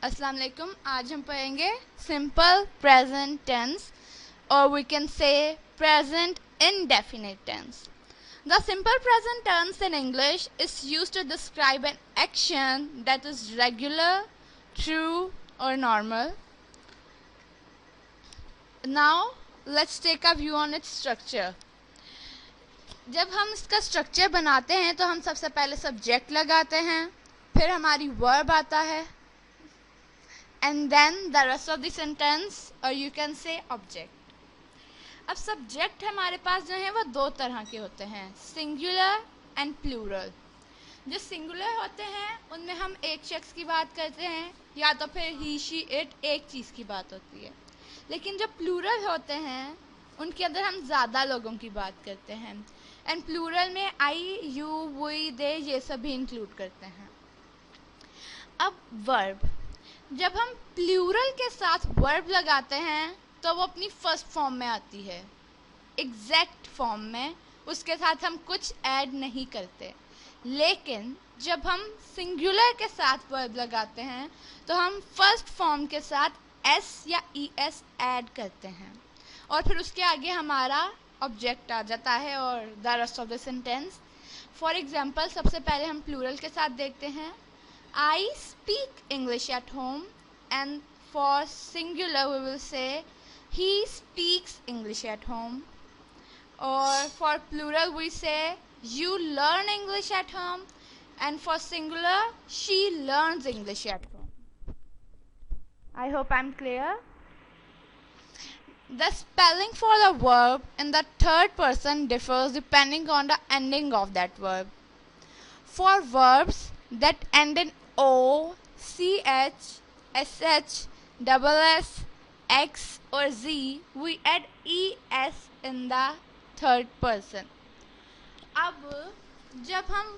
अस्सलाम वालेकुम। आज हम पढ़ेंगे सिंपल प्रेजेंट टेंस और we can say present indefinite tense. The simple present tense in English is used to describe an action that is regular, true or normal. Now let's take a view on its structure. जब हम इसका structure बनाते हैं तो हम सबसे पहले subject लगाते हैं, फिर हमारी वर्ब आता है, and then the rest of the sentence or you can say object. अब सब्जेक्ट हमारे पास जो है वो दो तरह के होते हैं, सिंगुलर एंड प्लूरल. जो सिंगुलर होते हैं उनमें हम एक शख्स की बात करते हैं या तो फिर ही शी इट एक चीज़ की बात होती है. लेकिन जो प्लूरल होते हैं उनके अंदर हम ज़्यादा लोगों की बात करते हैं एंड प्लूरल में आई यू वी दे ये सब भी इंक्लूड करते हैं. अब वर्ब, जब हम प्लूरल के साथ वर्ब लगाते हैं तो वो अपनी फर्स्ट फॉर्म में आती है, एग्जैक्ट फॉर्म में, उसके साथ हम कुछ ऐड नहीं करते. लेकिन जब हम सिंगुलर के साथ वर्ब लगाते हैं तो हम फर्स्ट फॉर्म के साथ एस या ई एस ऐड करते हैं और फिर उसके आगे हमारा ऑब्जेक्ट आ जाता है और the rest of the sentence. For example सबसे पहले हम प्लूरल के साथ देखते हैं. I speak English at home, and for singular we will say he speaks English at home, or for plural we say you learn English at home, and for singular she learns English at home. I hope I'm clear. The spelling for the verb in the third person differs depending on the ending of that verb. For verbs that end in O, CH, SH, double S, X or Z, we add ES in the third person. अब जब हम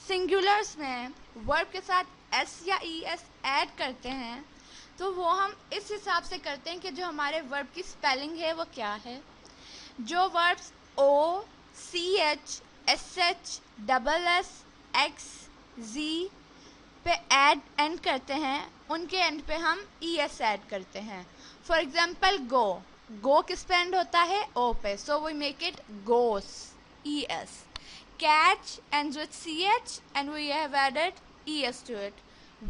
singulars में verb के साथ S या ES add करते हैं तो वो हम इस हिसाब से करते हैं कि जो हमारे वर्ब की स्पेलिंग है वो क्या है. जो verbs O, CH, SH, double S, X, Z पे एंड करते हैं उनके एंड पे हम ई एस ऐड करते हैं. फॉर एग्जाम्पल गो किस पे एंड होता है, ओ पे, so we make it goes, E S. Catch ends with C H and we have added E S to it.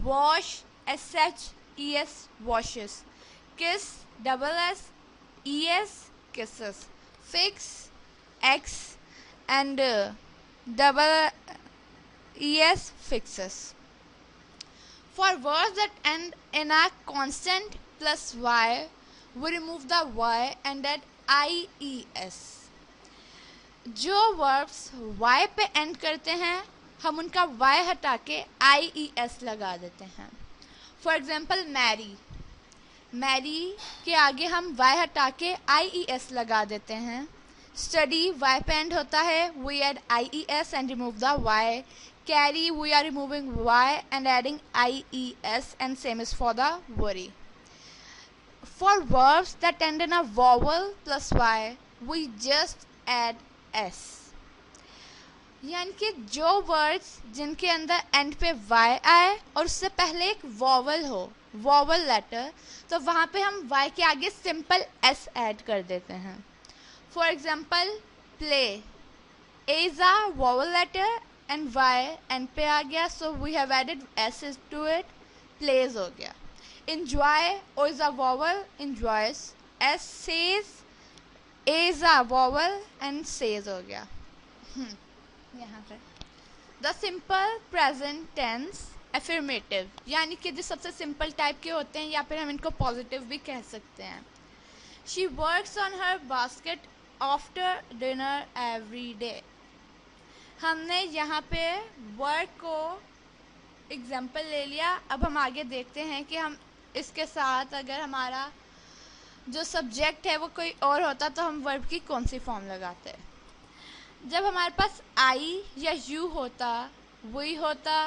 Wash, S H, E S, washes. Kiss, double S, E S, kisses. Fix, X and double E S, fixes. For words that end in a constant plus y, we remove the y and add ies. जो verbs y पे end करते हैं हम उनका y हटा के ies लगा देते हैं. For example मैरी के आगे हम y हटा के ies लगा देते हैं. Study y पे end होता है, we add ies and remove the y. Carry, we are removing y and adding ies, and same is for the worry. For verbs that end in a vowel plus y, we just add s. यानी कि जो words जिनके अंदर and पे y आए और उससे पहले एक वॉवल हो, वॉवल लेटर, तो वहाँ पे हम y के आगे सिंपल s ऐड कर देते हैं. For example play, a is a vowel letter and y and पे आ गया, so we have added s to it, plays हो गया. enjoy, o is a vowel, enjoys. s says, a is a vowel and says हो गया. यहाँ पे the simple present tense affirmative, यानी कि जो सबसे सिंपल टाइप के होते हैं या फिर हम इनको पॉजिटिव भी कह सकते हैं. She works on her basket after dinner every day. हमने यहाँ पे वर्क को एग्जाम्पल ले लिया. अब हम आगे देखते हैं कि हम इसके साथ अगर हमारा जो सब्जेक्ट है वो कोई और होता तो हम वर्ब की कौन सी फॉर्म लगाते. जब हमारे पास आई या यू होता, वी होता,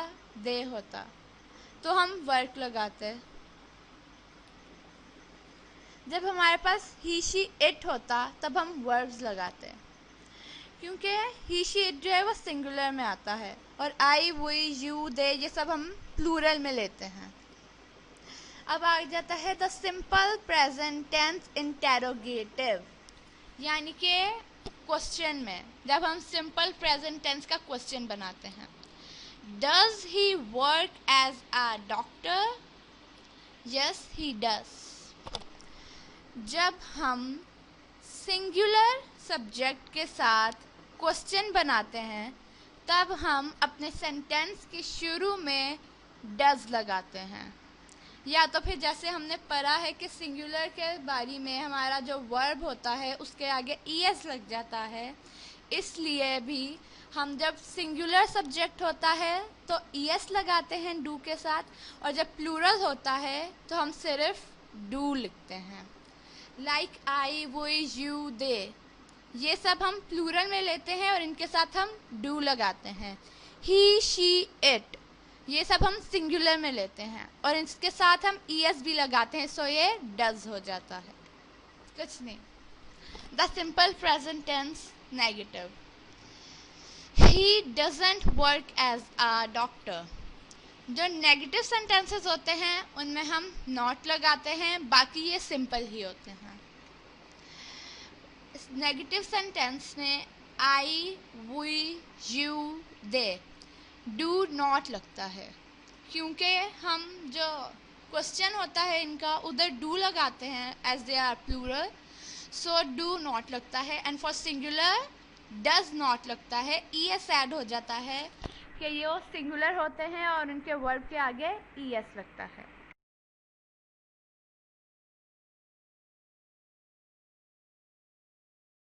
दे होता, तो हम वर्क लगाते. जब हमारे पास ही शी इट होता तब हम वर्ब्स लगाते, क्योंकि ही शी इट जो है वो सिंगुलर में आता है और आई वी यू दे ये सब हम प्लूरल में लेते हैं. अब आ जाता है the simple present tense interrogative, यानी कि क्वेश्चन में जब हम सिंपल प्रेजेंट टेंस का क्वेश्चन बनाते हैं। Does he work as a doctor? Yes he does. जब हम सिंगुलर सब्जेक्ट के साथ क्वेश्चन बनाते हैं तब हम अपने सेंटेंस के शुरू में डज लगाते हैं, या तो फिर जैसे हमने पढ़ा है कि सिंगुलर के बारे में हमारा जो वर्ब होता है उसके आगे ईएस लग जाता है, इसलिए भी हम जब सिंगुलर सब्जेक्ट होता है तो ईएस लगाते हैं डू के साथ, और जब प्लूरल होता है तो हम सिर्फ डू लिखते हैं। लाइक आई, वी, यू, दे, ये सब हम प्लूरल में लेते हैं और इनके साथ हम डू लगाते हैं। ही, शी, इट, ये सब हम सिंगुलर में लेते हैं और इसके साथ हम ईएस भी लगाते हैं, सो ये डज हो जाता है, कुछ नहीं। The simple present tense negative, he doesn't work as a doctor. जो नेगेटिव सेंटेंसेस होते हैं उनमें हम नॉट लगाते हैं, बाकी ये सिंपल ही होते हैं। नेगेटिव सेंटेंस में I, we, you, they, do not लगता है, क्योंकि हम जो क्वेश्चन होता है इनका उधर डू लगाते हैं as they are plural, so do not लगता है। And for singular does not लगता है, ईएस ऐड हो जाता है कि ये सिंगुलर होते हैं और उनके वर्ब के आगे ईएस लगता है।